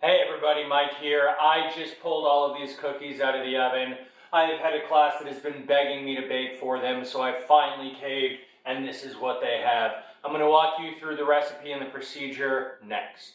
Hey everybody, Mike here. I just pulled all of these cookies out of the oven. I have had a class that has been begging me to bake for them, so I finally caved, and this is what they have. I'm going to walk you through the recipe and the procedure next.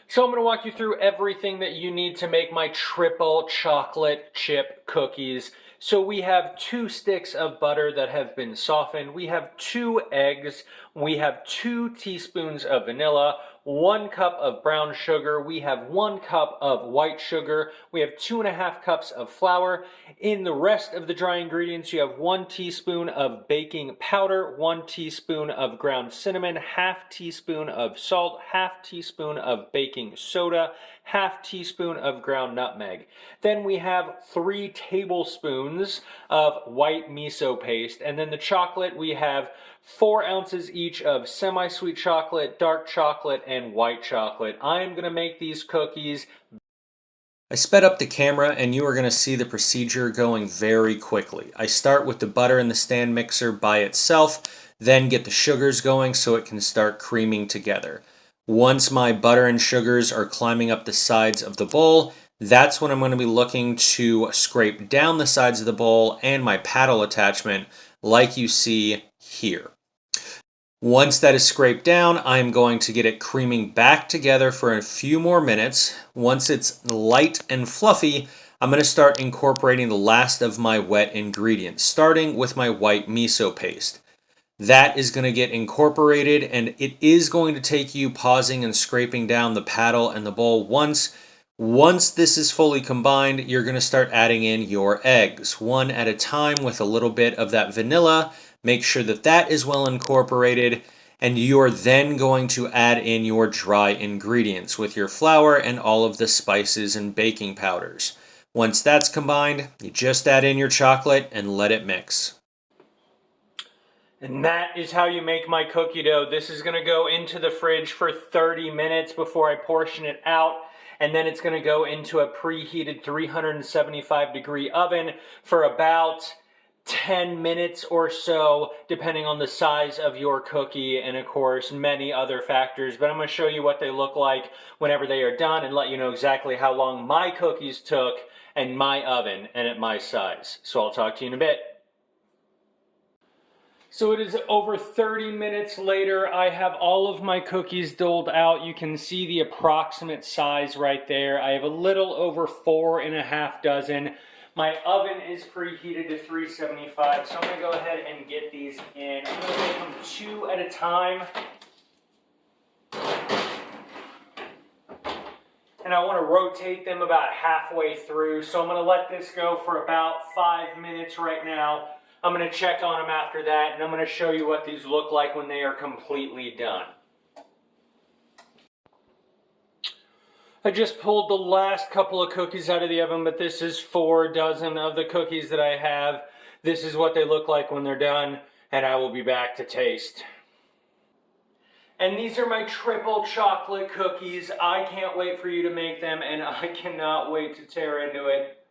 So I'm going to walk you through everything that you need to make my triple chocolate chip cookies. So we have 2 sticks of butter that have been softened. We have 2 eggs. We have 2 teaspoons of vanilla, 1 cup of brown sugar. We have 1 cup of white sugar. We have 2.5 cups of flour. In the rest of the dry ingredients, you have 1 teaspoon of baking powder, 1 teaspoon of ground cinnamon, ½ teaspoon of salt, ½ teaspoon of baking soda, ½ teaspoon of ground nutmeg. Then we have 3 tablespoons of white miso paste. And then the chocolate, we have 4 ounces each of semi-sweet chocolate, dark chocolate, and white chocolate. I'm going to make these cookies. I sped up the camera and you are going to see the procedure going very quickly. I start with the butter in the stand mixer by itself, then get the sugars going so it can start creaming together. Once my butter and sugars are climbing up the sides of the bowl, that's when I'm going to be looking to scrape down the sides of the bowl and my paddle attachment like you see here. Once that is scraped down, I'm going to get it creaming back together for a few more minutes. Once it's light and fluffy, I'm going to start incorporating the last of my wet ingredients, starting with my white miso paste. That is going to get incorporated, and it is going to take you pausing and scraping down the paddle and the bowl once. Once this is fully combined, you're going to start adding in your eggs, one at a time with a little bit of that vanilla. Make sure that that is well incorporated, and you're then going to add in your dry ingredients with your flour and all of the spices and baking powders. Once that's combined, you just add in your chocolate and let it mix. And that is how you make my cookie dough. This is going to go into the fridge for 30 minutes before I portion it out. And then it's going to go into a preheated 375-degree oven for about 10 minutes or so, depending on the size of your cookie and, of course, many other factors. But I'm going to show you what they look like whenever they are done and let you know exactly how long my cookies took in my oven and at my size. So I'll talk to you in a bit. So it is over 30 minutes later. I have all of my cookies doled out. You can see the approximate size right there. I have a little over 4.5 dozen. My oven is preheated to 375, so I'm going to go ahead and get these in. I'm going to make them 2 at a time. And I want to rotate them about halfway through, so I'm going to let this go for about 5 minutes right now. I'm going to check on them after that, and I'm going to show you what these look like when they are completely done. I just pulled the last couple of cookies out of the oven, but this is 4 dozen of the cookies that I have. This is what they look like when they're done, and I will be back to taste. And these are my triple chocolate cookies. I can't wait for you to make them, and I cannot wait to tear into it.